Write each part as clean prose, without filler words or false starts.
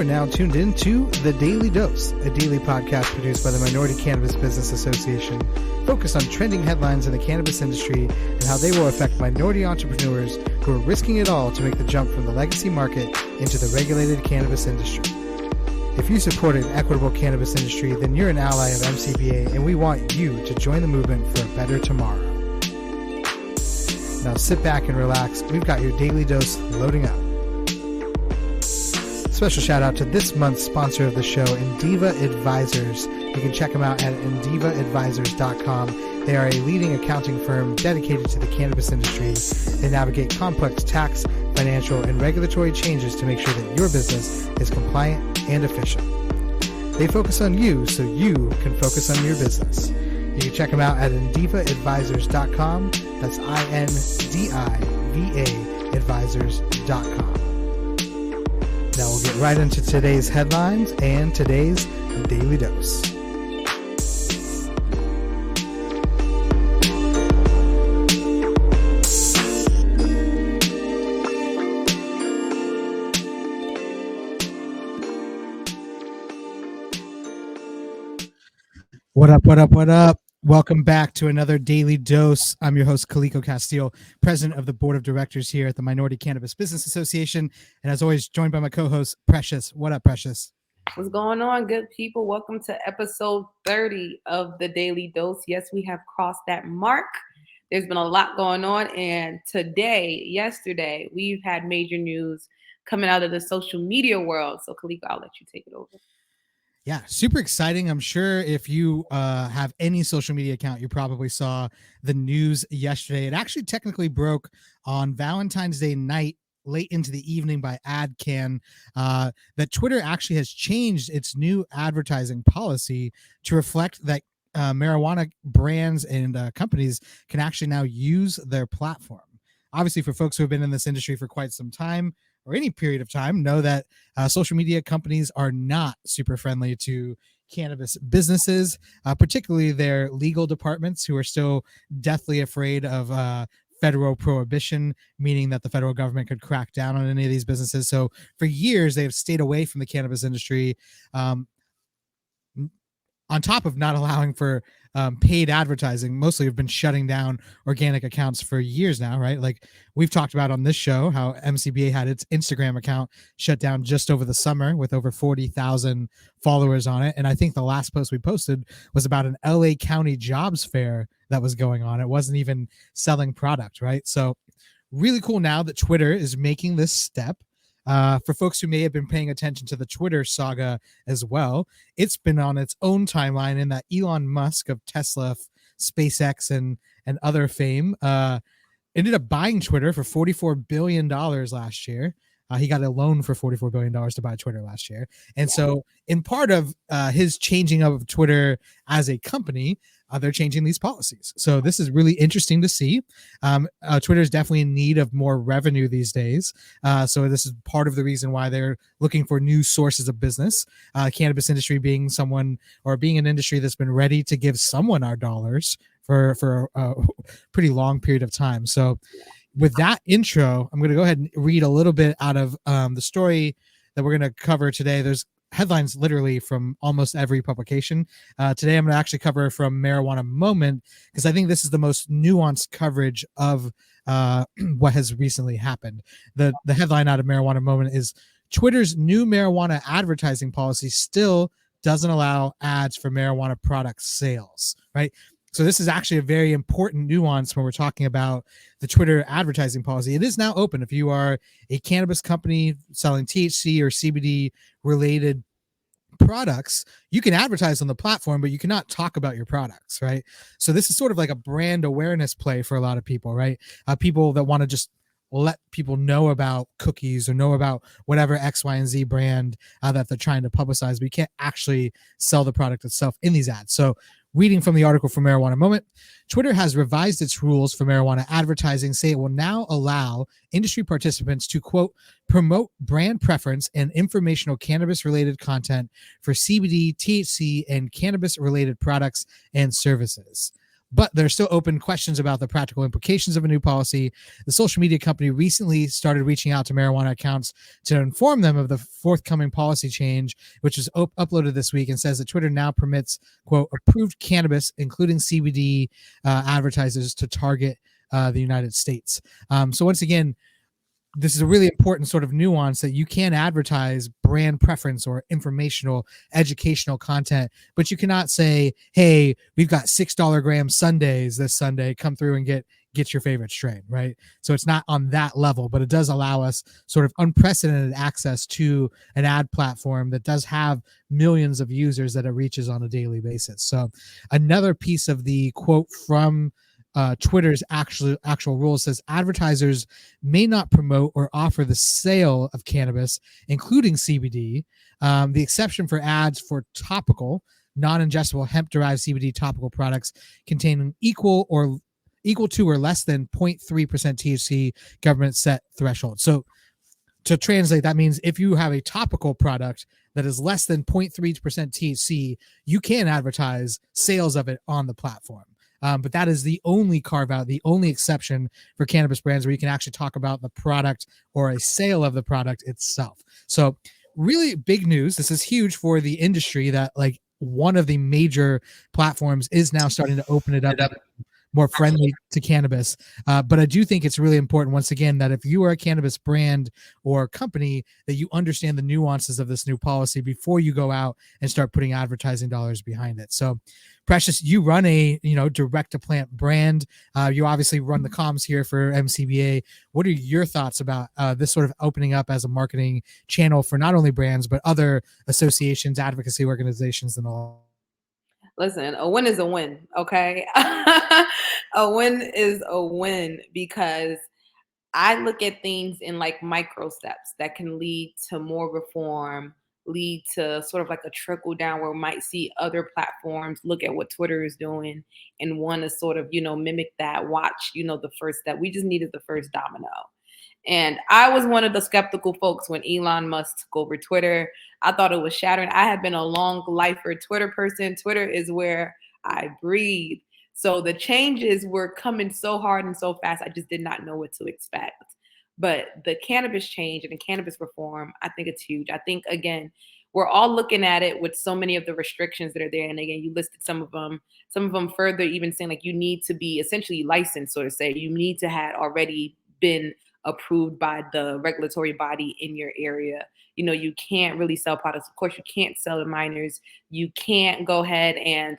are now tuned in to The Daily Dose, a daily podcast produced by the Minority Cannabis Business Association, focused on trending headlines in the cannabis industry and how they will affect minority entrepreneurs who are risking it all to make the jump from the legacy market into the regulated cannabis industry. If you support an equitable cannabis industry, then you're an ally of MCBA, and we want you to join the movement for a better tomorrow. Now sit back and relax. We've got your daily dose loading up. Special shout out to this month's sponsor of the show, Indiva Advisors. You can check them out at indivaadvisors.com. They are a leading accounting firm dedicated to the cannabis industry. They navigate complex tax, financial, and regulatory changes to make sure that your business is compliant and efficient. They focus on you so you can focus on your business. You can check them out at indivaadvisors.com. That's INDIVA advisors.com. Now we'll get right into today's headlines and today's Daily Dose. What up, what up, what up? Welcome back to another Daily Dose. I'm your host, Calico Castillo, president of the board of directors here at the Minority Cannabis Business Association. And as always, joined by my co-host, Precious. What up, Precious? What's going on, good people? Welcome to episode 30 of the Daily Dose. Yes, we have crossed that mark. There's been a lot going on. And yesterday, we've had major news coming out of the social media world. So, Calico, I'll let you take it over. Yeah, super exciting. I'm sure if you have any social media account, you probably saw the news yesterday. It actually technically broke on Valentine's Day night, late into the evening by AdCan, that Twitter actually has changed its new advertising policy to reflect that marijuana brands and companies can actually now use their platform. Obviously, for folks who have been in this industry for quite some time, or any period of time, know that social media companies are not super friendly to cannabis businesses, particularly their legal departments, who are still deathly afraid of federal prohibition, meaning that the federal government could crack down on any of these businesses. So for years, they have stayed away from the cannabis industry, on top of not allowing for paid advertising. Mostly have been shutting down organic accounts for years now, right? Like we've talked about on this show, how MCBA had its Instagram account shut down just over the summer with over 40,000 followers on it. And I think the last post we posted was about an LA County jobs fair that was going on. It wasn't even selling product, right? So really cool now that Twitter is making this step. For folks who may have been paying attention to the Twitter saga as well, it's been on its own timeline in that Elon Musk of Tesla, SpaceX, and other fame ended up buying Twitter for $44 billion last year. He got a loan for $44 billion to buy Twitter last year. And so in part of his changing of Twitter as a company, they're changing these policies. So this is really interesting to see. Twitter is definitely in need of more revenue these days. So this is part of the reason why they're looking for new sources of business. Cannabis industry being an industry that's been ready to give someone our dollars for a pretty long period of time. So with that intro, I'm going to go ahead and read a little bit out of the story that we're going to cover today. There's headlines literally from almost every publication. Today, I'm going to actually cover from Marijuana Moment, because I think this is the most nuanced coverage of what has recently happened. The headline out of Marijuana Moment is Twitter's new marijuana advertising policy still doesn't allow ads for marijuana product sales, right? So this is actually a very important nuance when we're talking about the Twitter advertising policy. It is now open. If you are a cannabis company selling THC or CBD related products, you can advertise on the platform, but you cannot talk about your products, right? So this is sort of like a brand awareness play for a lot of people, right? People that want to just let people know about cookies or know about whatever X, Y, and Z brand that they're trying to publicize, but you can't actually sell the product itself in these ads. So reading from the article from Marijuana Moment, Twitter has revised its rules for marijuana advertising, say it will now allow industry participants to, quote, promote brand preference and informational cannabis-related content for CBD, THC, and cannabis-related products and services. but there are still open questions about the practical implications of a new policy. The social media company recently started reaching out to marijuana accounts to inform them of the forthcoming policy change, which was uploaded this week, and says that Twitter now permits, quote, approved cannabis, including CBD advertisers to target the United States. So once again, this is a really important sort of nuance that you can advertise brand preference or informational educational content, but you cannot say, hey, we've got $6 gram Sundays this Sunday, come through and get your favorite strain, right? So it's not on that level, but it does allow us sort of unprecedented access to an ad platform that does have millions of users that it reaches on a daily basis. So another piece of the quote from Twitter's actual rules says advertisers may not promote or offer the sale of cannabis, including CBD. The exception for ads for topical, non-ingestible hemp-derived CBD topical products containing equal to or less than 0.3% THC government set threshold. So to translate, that means if you have a topical product that is less than 0.3% THC, you can advertise sales of it on the platform. But that is the only carve out, the only exception for cannabis brands where you can actually talk about the product or a sale of the product itself. So really big news. This is huge for the industry that like one of the major platforms is now starting to open it up more friendly to cannabis. But I do think it's really important, once again, that if you are a cannabis brand or company, that you understand the nuances of this new policy before you go out and start putting advertising dollars behind it. So Precious, you run a direct to plant brand. You obviously run the comms here for MCBA. What are your thoughts about this sort of opening up as a marketing channel for not only brands but other associations, advocacy organizations, and all? Listen, a win is a win, okay? A win is a win because I look at things in like micro steps that can lead to more reform, lead to sort of like a trickle down where we might see other platforms look at what Twitter is doing and want to sort of, mimic that, watch, the first step. We just needed the first domino. And I was one of the skeptical folks when Elon Musk took over Twitter. I thought it was shattering. I have been a long lifer Twitter person. Twitter is where I breathe. So the changes were coming so hard and so fast, I just did not know what to expect. But the cannabis change and the cannabis reform, I think it's huge. I think, again, we're all looking at it with so many of the restrictions that are there. And again, you listed some of them further, even saying like you need to be essentially licensed, so to say. You need to have already been approved by the regulatory body in your area. You can't really sell products. Of course, you can't sell to minors. You can't go ahead and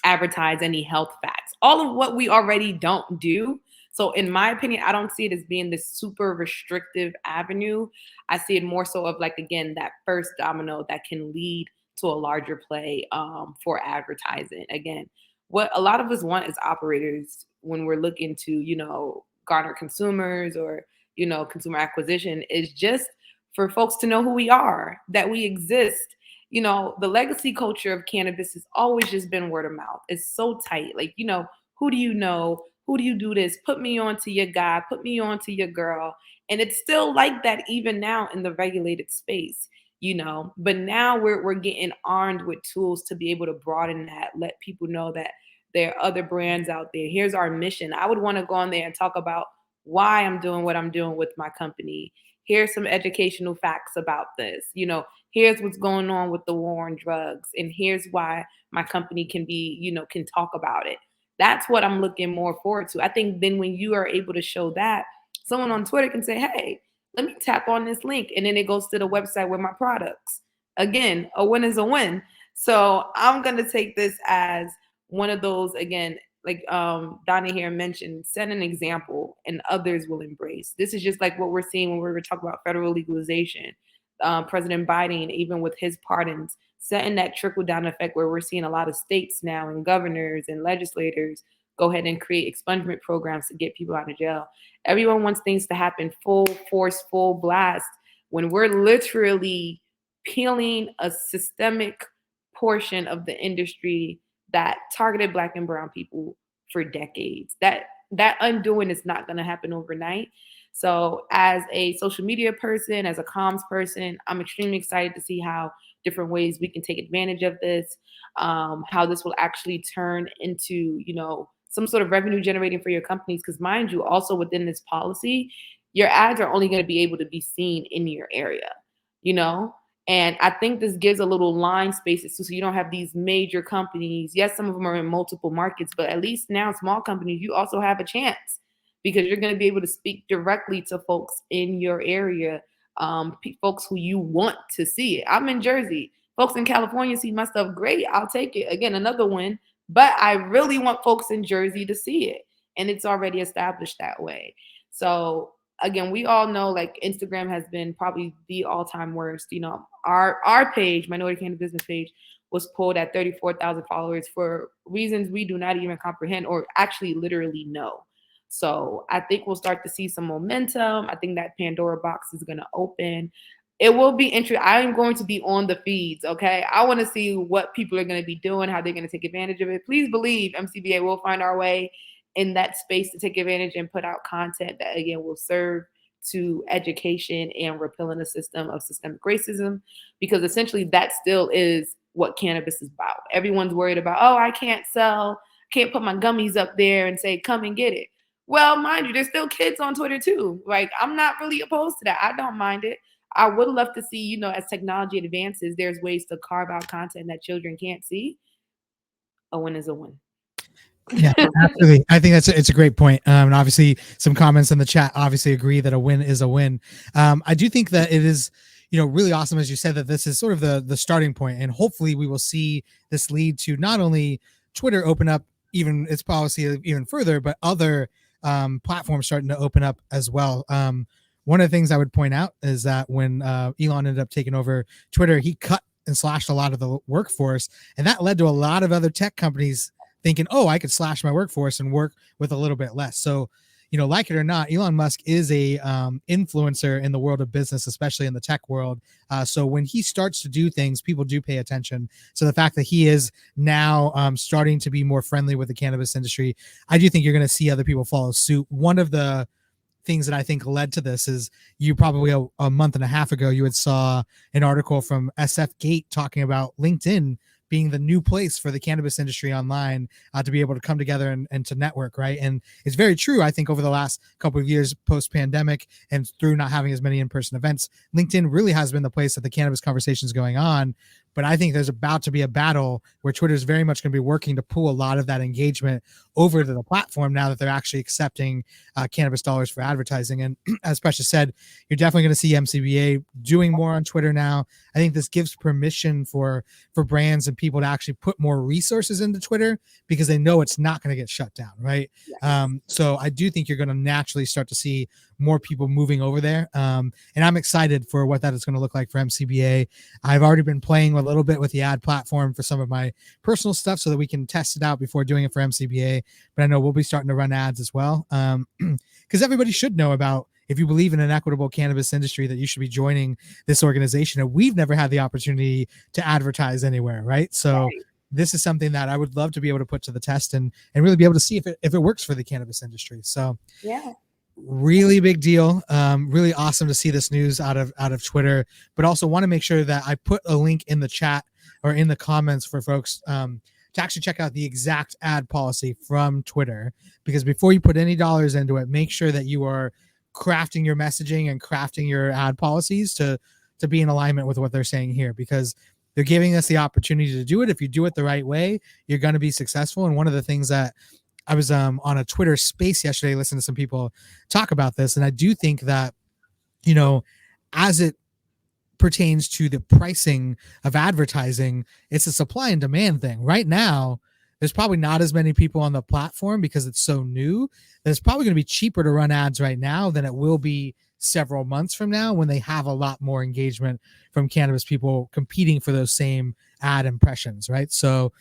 advertise any health facts. All of what we already don't do. So in my opinion, I don't see it as being this super restrictive avenue. I see it more so of like, again, that first domino that can lead to a larger play for advertising. Again, what a lot of us want as operators when we're looking to, garner consumers or, consumer acquisition is just for folks to know who we are, that we exist. The legacy culture of cannabis has always just been word of mouth. It's so tight. Like, who do you know? Who do you do this? Put me on to your guy, put me on to your girl. And it's still like that even now in the regulated space, But now we're getting armed with tools to be able to broaden that, let people know that there are other brands out there. Here's our mission. I would want to go on there and talk about why I'm doing what I'm doing with my company. Here's some educational facts about this. Here's what's going on with the war on drugs. And here's why my company can be, can talk about it. That's what I'm looking more forward to. I think then when you are able to show that, someone on Twitter can say, hey, let me tap on this link. And then it goes to the website with my products. Again, a win is a win. So I'm going to take this as one of those, again, like Donna here mentioned, set an example and others will embrace. This is just like what we're seeing when we were talking about federal legalization. President Biden, even with his pardons, setting that trickle down effect where we're seeing a lot of states now and governors and legislators go ahead and create expungement programs to get people out of jail. Everyone wants things to happen full force, full blast, when we're literally peeling a systemic portion of the industry that targeted Black and brown people for decades. That undoing is not going to happen overnight. So as a social media person, as a comms person, I'm extremely excited to see how different ways we can take advantage of this, how this will actually turn into, some sort of revenue generating for your companies. Because mind you, also within this policy, your ads are only going to be able to be seen in your area, you know? And I think this gives a little line spaces so you don't have these major companies. Yes, some of them are in multiple markets, but at least now small companies, you also have a chance because you're going to be able to speak directly to folks in your area, folks who you want to see it. I'm in Jersey. Folks in California see my stuff. Great. I'll take it. Again, another win. But I really want folks in Jersey to see it. And it's already established that way. So again, we all know like Instagram has been probably the all-time worst. Our page, Minority Cannabis Business page, was pulled at 34,000 followers for reasons we do not even comprehend or actually literally know. So I think we'll start to see some momentum. I think that Pandora box is going to open. It will be interesting. I am going to be on the feeds. Okay. I want to see what people are going to be doing, how they're going to take advantage of it. Please believe MCBA will find our way in that space to take advantage and put out content that, again, will serve to education and repealing the system of systemic racism, because essentially that still is what cannabis is about. Everyone's worried about, oh, I can't put my gummies up there and say, come and get it. Well, mind you, there's still kids on Twitter too. Like, I'm not really opposed to that. I don't mind it. I would love to see, as technology advances, there's ways to carve out content that children can't see. A win is a win. Yeah, absolutely. I think it's a great point. And obviously some comments in the chat obviously agree that a win is a win. I do think that it is, really awesome, as you said, that this is sort of the starting point, and hopefully we will see this lead to not only Twitter open up even its policy even further, but other platforms starting to open up as well. One of the things I would point out is that when Elon ended up taking over Twitter, he cut and slashed a lot of the workforce, and that led to a lot of other tech companies thinking, oh, I could slash my workforce and work with a little bit less. So, like it or not, Elon Musk is a influencer in the world of business, especially in the tech world. So when he starts to do things, people do pay attention. So the fact that he is now starting to be more friendly with the cannabis industry, I do think you're going to see other people follow suit. One of the things that I think led to this is you probably a month and a half ago, you had saw an article from SF Gate talking about LinkedIn being the new place for the cannabis industry online to be able to come together and to network, right? And it's very true. I think over the last couple of years post-pandemic and through not having as many in-person events, LinkedIn really has been the place that the cannabis conversation is going on. But I think there's about to be a battle where Twitter is very much going to be working to pull a lot of that engagement over to the platform now that they're actually accepting cannabis dollars for advertising. And as Precious said, you're definitely going to see MCBA doing more on Twitter now. I think this gives permission for brands and people to actually put more resources into Twitter because they know it's not going to get shut down, right? Yes. So I do think you're going to naturally start to see more people moving over there. And I'm excited for what that is going to look like for MCBA. I've already been playing a little bit with the ad platform for some of my personal stuff so that we can test it out before doing it for MCBA. But I know we'll be starting to run ads as well. Because everybody should know about, if you believe in an equitable cannabis industry, that you should be joining this organization. And we've never had the opportunity to advertise anywhere, right? So this is something that I would love to be able to put to the test and really be able to see if it works for the cannabis industry. So yeah. Really big deal. Really awesome to see this news out of Twitter, but also want to make sure that I put a link in the chat or in the comments for folks to actually check out the exact ad policy from Twitter, because before you put any dollars into it, make sure that you are crafting your messaging and crafting your ad policies to be in alignment with what they're saying here, because they're giving us the opportunity to do it. If you do it the right way, you're going to be successful. And one of the things that I was on a Twitter space yesterday, listening to some people talk about this. And I do think that, as it pertains to the pricing of advertising, it's a supply and demand thing. Right now, there's probably not as many people on the platform because it's so new that it's probably going to be cheaper to run ads right now than it will be several months from now when they have a lot more engagement from cannabis people competing for those same ad impressions, right? So,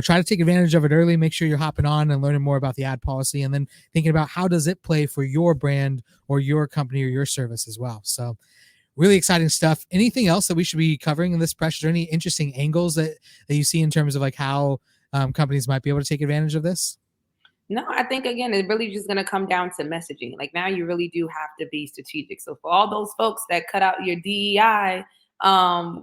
try to take advantage of it early. Make sure you're hopping on and learning more about the ad policy, and then thinking about how does it play for your brand or your company or your service as well. So really exciting stuff. Anything else that we should be covering in this pressure? Any interesting angles that you see in terms of like how companies might be able to take advantage of this? No, I think again, it's really just going to come down to messaging. Like now, you really do have to be strategic. So for all those folks that cut out your DEI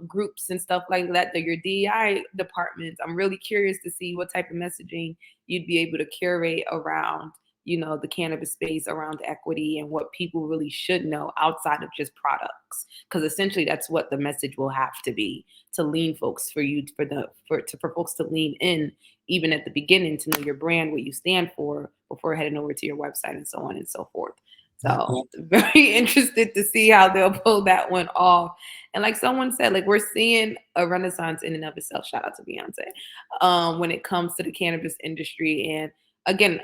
groups and stuff like that, your DEI departments, I'm really curious to see what type of messaging you'd be able to curate around, the cannabis space, around equity, and what people really should know outside of just products. Because essentially, that's what the message will have to be to lean folks for you for folks to lean in even at the beginning, to know your brand, what you stand for, before heading over to your website and so on and so forth. So very interested to see how they'll pull that one off. And like someone said, like we're seeing a renaissance in and of itself. Shout out to Beyonce. When it comes to the cannabis industry. And again,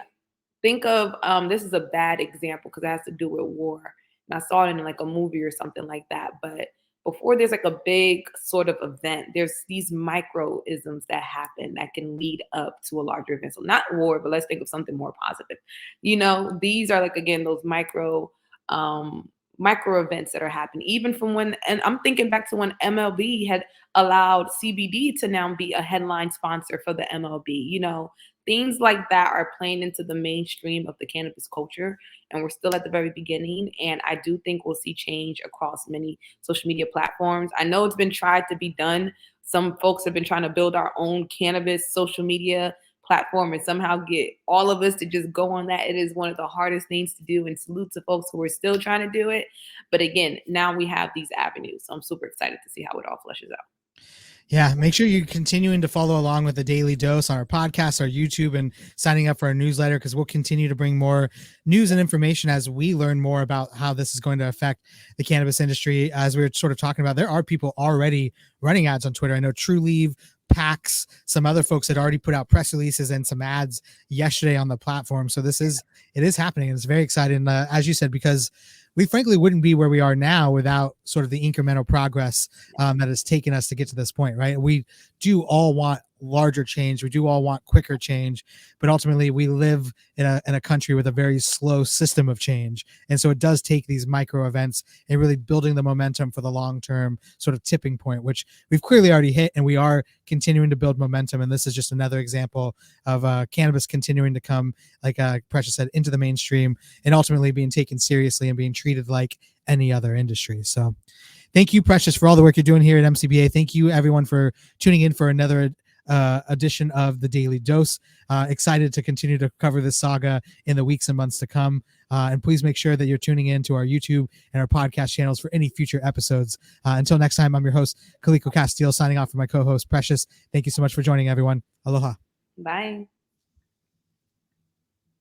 think of this is a bad example because it has to do with war. And I saw it in like a movie or something like that. But before there's like a big sort of event, there's these micro isms that happen that can lead up to a larger event. So not war, but let's think of something more positive. These are like again those micro events that are happening. Even from when, and I'm thinking back to when MLB had allowed CBD to now be a headline sponsor for the MLB. Things like that are playing into the mainstream of the cannabis culture, and we're still at the very beginning. And I do think we'll see change across many social media platforms. I know it's been tried to be done. Some folks have been trying to build our own cannabis social media platform and somehow get all of us to just go on that. It is one of the hardest things to do, and salute to folks who are still trying to do it. But again, now we have these avenues. So I'm super excited to see how it all fleshes out. Yeah, make sure you're continuing to follow along with the Daily Dose on our podcast, our YouTube, and signing up for our newsletter, because we'll continue to bring more news and information as we learn more about how this is going to affect the cannabis industry. As we were sort of talking about, there are people already running ads on Twitter. I know True Leave, PAX, some other folks had already put out press releases and some ads yesterday on the platform. So it is happening, and it's very exciting, as you said, because we frankly wouldn't be where we are now without sort of the incremental progress that has taken us to get to this point, right? We do all want larger change. We do all want quicker change, but ultimately we live in a country with a very slow system of change. And so it does take these micro events and really building the momentum for the long-term sort of tipping point, which we've clearly already hit, and we are continuing to build momentum. And this is just another example of cannabis continuing to come, like Precious said, into the mainstream and ultimately being taken seriously and being treated like any other industry. So thank you, Precious, for all the work you're doing here at MCBA. Thank you, everyone, for tuning in for another edition of the Daily Dose. Excited to continue to cover this saga in the weeks and months to come. And please make sure that you're tuning in to our YouTube and our podcast channels for any future episodes. Until next time, I'm your host, Kaliko Castile, signing off for my co-host, Precious. Thank you so much for joining, everyone. Aloha. Bye.